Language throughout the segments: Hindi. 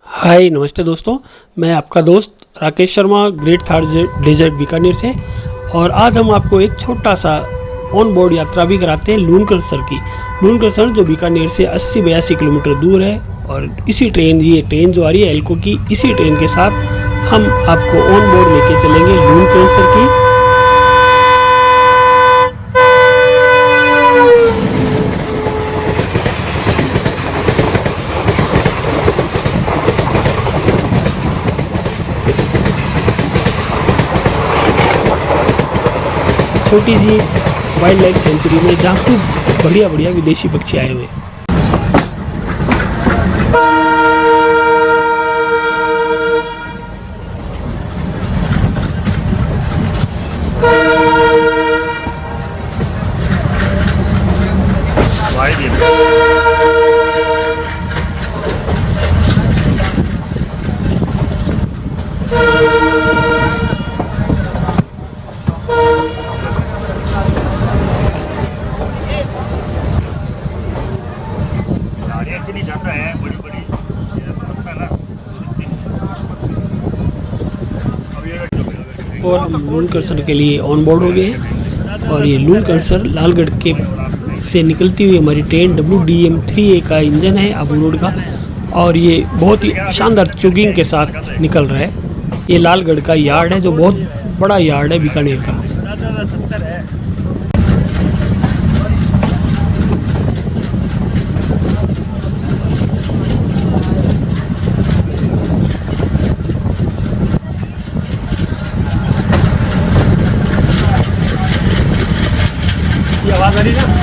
हाय नमस्ते दोस्तों, मैं आपका दोस्त राकेश शर्मा ग्रेट थार डेजर्ट बीकानेर से। और आज हम आपको एक छोटा सा ऑन बोर्ड यात्रा भी कराते हैं लूनकरसर की। लूनकरसर जो बीकानेर से 80-82 किलोमीटर दूर है। और इसी ये ट्रेन जो आ रही है एल्को की, इसी ट्रेन के साथ हम आपको ऑन बोर्ड लेके चलेंगे लूनकरसर की। छोटी सी वाइल्ड लाइफ सेंचुरी में जहाँ खूब बढ़िया बढ़िया विदेशी पक्षी आए हुए हैं। और हम लूनकरसर के लिए ऑन बोर्ड हो गए हैं। और ये लूनकरसर लालगढ़ के से निकलती हुई हमारी ट्रेन WDM 3A का इंजन है आबू रोड का। और ये बहुत ही शानदार चुगिंग के साथ निकल रहा है। ये लालगढ़ का यार्ड है जो बहुत बड़ा यार्ड है बीकानेर का। ये आवाज़ आ रही है ना,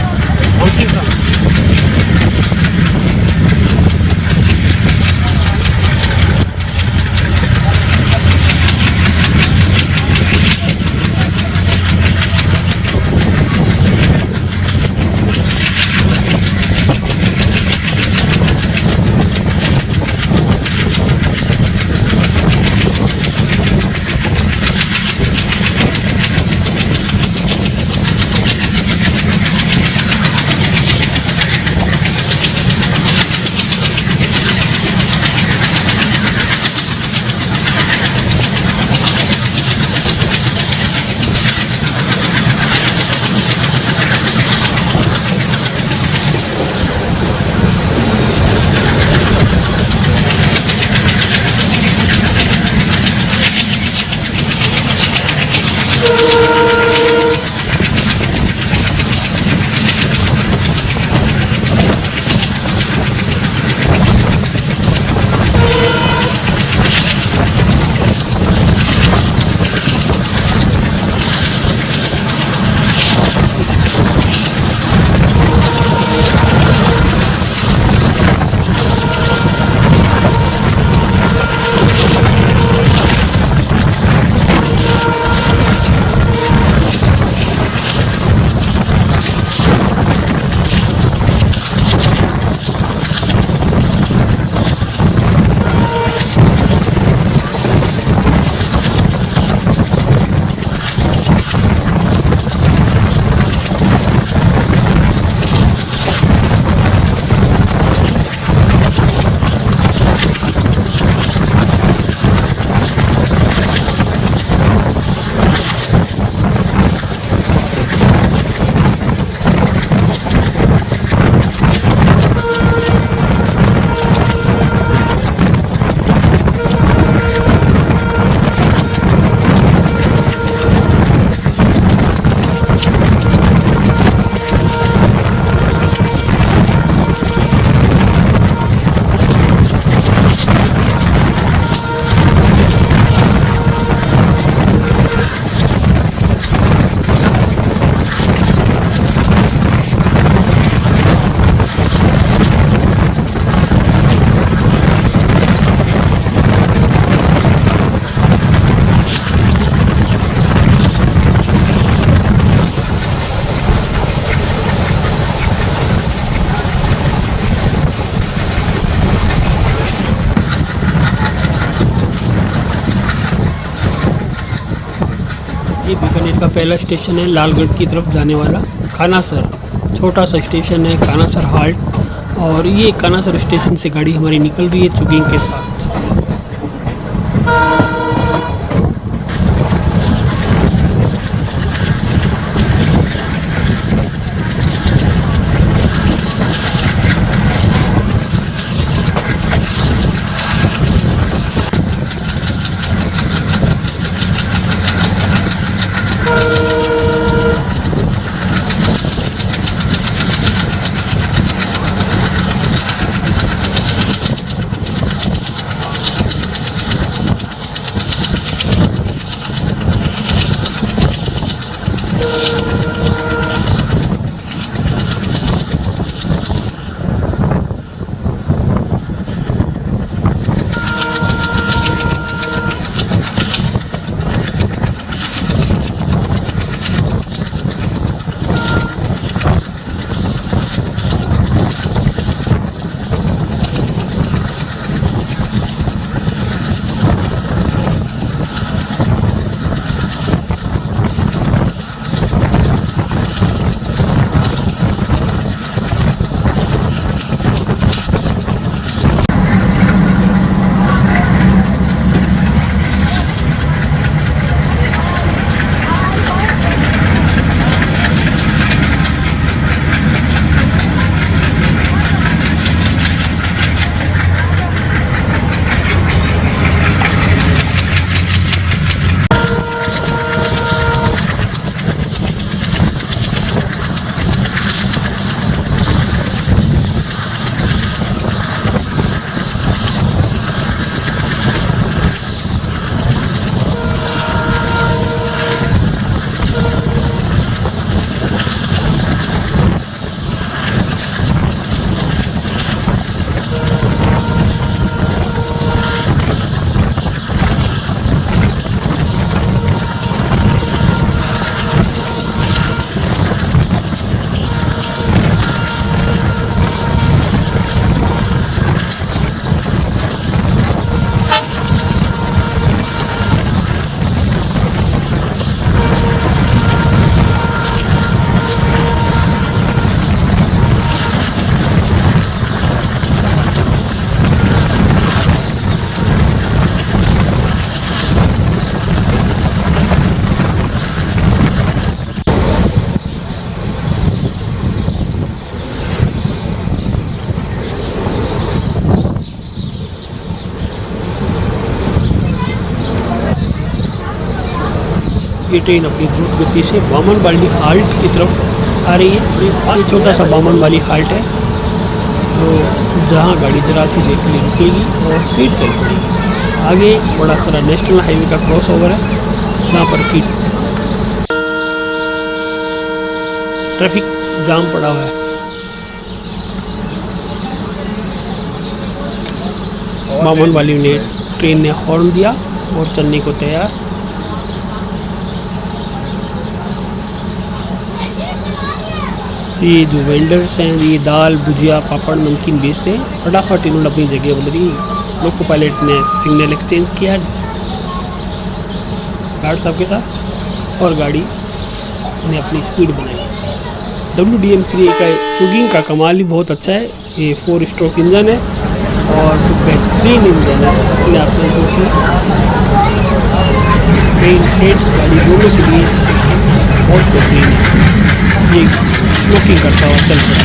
ये बीकानेर का पहला स्टेशन है लालगढ़ की तरफ जाने वाला कानासर। छोटा सा स्टेशन है कानासर हाल्ट। और ये कानासर स्टेशन से गाड़ी हमारी निकल रही है चुगिंग के साथ। ये ट्रेन अपनी द्रुत गति से बामनवाली हाल्ट की तरफ आ रही है। ये छोटा सा बामनवाली हाल्ट है, तो जहाँ गाड़ी जरा सी देर के लिए रुकेगी और फिर चल पड़ेगी। आगे बड़ा सारा नेशनल हाईवे का क्रॉस ओवर है, जहाँ पर की ट्रैफिक जाम पड़ा हुआ है। बामनवाली ने ट्रेन ने हॉर्न दिया और चलने को तैयार। ये जो वेंडर्स हैं ये दाल भुजिया पापड़ नमकीन बेचते हैं। फटाफट इन्होंने अपनी जगह बदली। लोको पायलट ने सिग्नल एक्सचेंज किया गार्ड साहब के साथ और गाड़ी ने अपनी स्पीड बनाई। WDM3 का चुगिंग का कमाल ही बहुत अच्छा है। ये 4 स्ट्रोक इंजन है और बेहतरीन इंजन है अपने आप में, जो कि ट्रेन फ्रेट गाड़ी दोनों के लिए बहुत बेहतरीन है। ये स्मोकिंग करता हुआ चल पड़ा।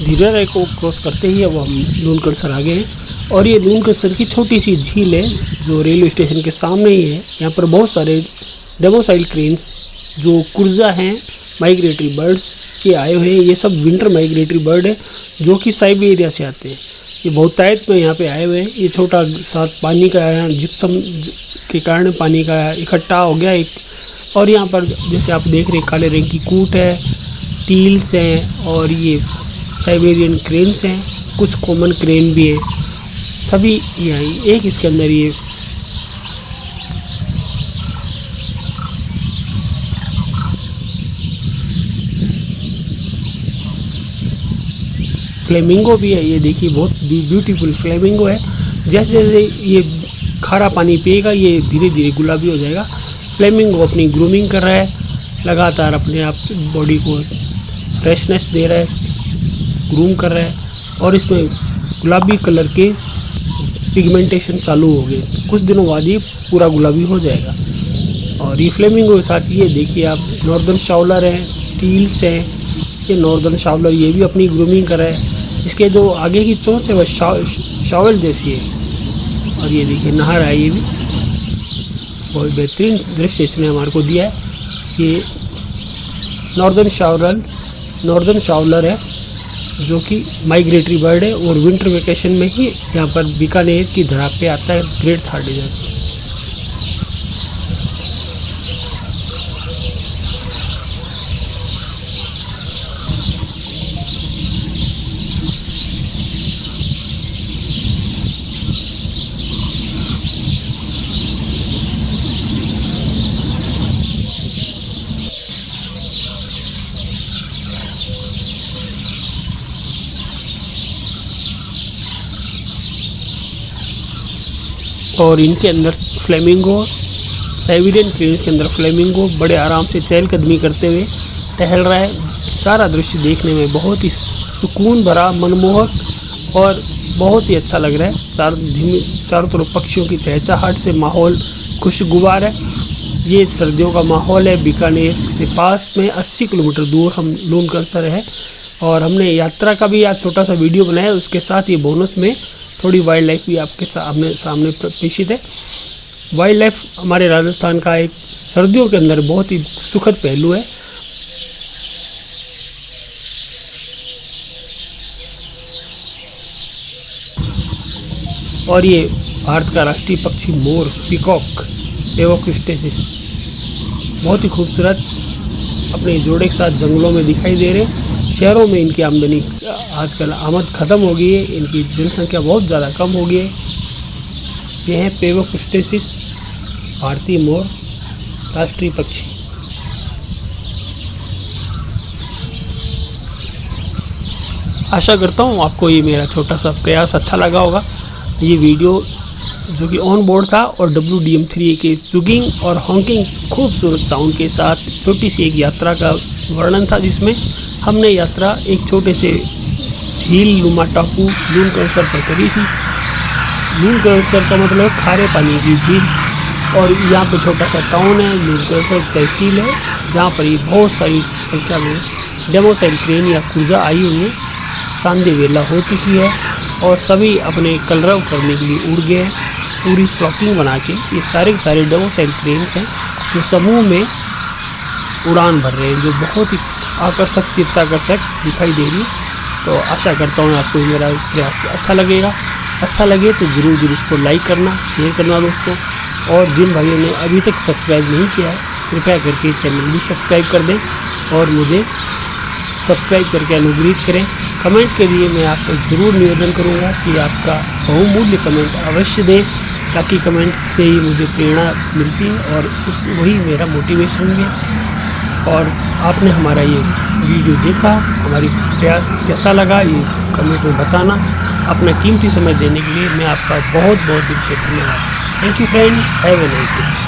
धीरे को क्रॉस करते ही अब हम लून करसर आ गए हैं। और ये लून करसर की छोटी सी झील है जो रेलवे स्टेशन के सामने ही है। यहाँ पर बहुत सारे डोमेसाइल क्रेन्स जो कुर्जा हैं माइग्रेटरी बर्ड्स के आए हुए हैं। ये सब विंटर माइग्रेटरी बर्ड है जो कि साइबेरिया से आते हैं। ये बहुतायत में यहाँ पे आए हुए हैं। ये छोटा सा पानी का है, जिप्सम के कारण पानी का इकट्ठा हो गया एक। और यहाँ पर जैसे आप देख रहे हैं काले रंग की कूट है, टील्स हैं और ये साइबेरियन क्रेन्स हैं, कुछ कॉमन क्रेन भी है। सभी यहाँ एक इसके अंदर ये फ्लेमिंगो भी है। ये देखिए बहुत ब्यूटीफुल फ्लेमिंगो है। जैसे जैसे ये खारा पानी पिएगा ये धीरे धीरे गुलाबी हो जाएगा। फ्लेमिंगो अपनी ग्रूमिंग कर रहा है, लगातार अपने आप बॉडी को फ्रेशनेस दे रहा है, ग्रूम कर रहा है। और इसमें गुलाबी कलर के पिगमेंटेशन चालू हो गए। कुछ दिनों बाद ये पूरा गुलाबी हो जाएगा। और ये फ्लेमिंगो के साथ ये देखिए आप नॉर्दर्न शाउलर है, टील्स है। ये नॉर्दर्न शाउलर ये भी अपनी ग्रूमिंग कर रहा है। इसके जो आगे की चोंच है वह शावल जैसी है। और ये देखिए नहा रहा है। ये भी बहुत बेहतरीन दृश्य इसने हमारे को दिया है। ये नॉर्दर्न शाउलर है जो कि माइग्रेटरी बर्ड है और विंटर वेकेशन में ही यहाँ पर बीकानेर की धरा पे आता है ग्रेट थार्ड डेजर्ट। और इनके अंदर फ्लेमिंगो, साइबेरियन क्रेन्स के अंदर फ्लेमिंगो बड़े आराम से चहलकदमी करते हुए टहल रहा है। सारा दृश्य देखने में बहुत ही सुकून भरा, मनमोहक और बहुत ही अच्छा लग रहा है। चारों तरफ पक्षियों की चहचहाहट से माहौल खुशगवार है। ये सर्दियों का माहौल है। बीकानेर से पास में 80 किलोमीटर दूर हम लून करसर है। और हमने यात्रा का भी आज छोटा सा वीडियो बनाया, उसके साथ ये बोनस में थोड़ी वाइल्ड लाइफ भी आपके सामने पेशित है। वाइल्ड लाइफ हमारे राजस्थान का एक सर्दियों के अंदर बहुत ही सुखद पहलू है। और ये भारत का राष्ट्रीय पक्षी मोर, पीकॉक, पेवोक बहुत ही खूबसूरत अपने जोड़े के साथ जंगलों में दिखाई दे रहे। शहरों में इनकी आमदनी आजकल आमद ख़त्म हो गई है, इनकी जनसंख्या बहुत ज़्यादा कम हो गई है। ये हैं पेवोक भारतीय मोर, राष्ट्रीय पक्षी। आशा करता हूँ आपको ये मेरा छोटा सा प्रयास अच्छा लगा होगा। ये वीडियो जो कि ऑन बोर्ड था और WDM-3 के चुगिंग और हॉकिंग खूबसूरत साउंड के साथ छोटी सी एक यात्रा का वर्णन था, जिसमें हमने यात्रा एक छोटे से झील नुमा टापू लून करसर पर करी थी। लून करसर का मतलब खारे पानी की झील। और यहाँ पे छोटा सा टाउन है, लून करसर तहसील है, जहाँ पर ये बहुत सारी संख्या में डोमेसाइल क्रेन या कुर्जा आई हुई है। सांध्य वेला हो चुकी है और सभी अपने कलरव करने के लिए उड़ गए हैं। पूरी फ्लॉकिंग बना के ये सारे के सारे डोमेसाइल क्रेन्स हैं जो समूह में उड़ान भर रहे हैं, जो बहुत ही आकर्षक, चित्ताकर्षक दिखाई दे रही है। तो आशा करता हूँ आपको मेरा प्रयास अच्छा लगेगा। अच्छा लगे तो ज़रूर इसको लाइक करना, शेयर करना दोस्तों। और जिन भाइयों ने अभी तक सब्सक्राइब नहीं किया है कृपया करके चैनल भी सब्सक्राइब कर दें और मुझे सब्सक्राइब करके अनुग्रहित करें। कमेंट के लिए मैं आपसे ज़रूर निवेदन करूंगा कि आपका बहुमूल्य कमेंट अवश्य दें, ताकि कमेंट्स से ही मुझे प्रेरणा मिलती है और वही मेरा मोटिवेशन भी है। और आपने हमारा ये वीडियो देखा, हमारी प्रयास कैसा लगा ये कमेंट में बताना। अपना कीमती समय देने के लिए मैं आपका बहुत बहुत दिल से धन्यवाद। Thank you friend, have a nice day.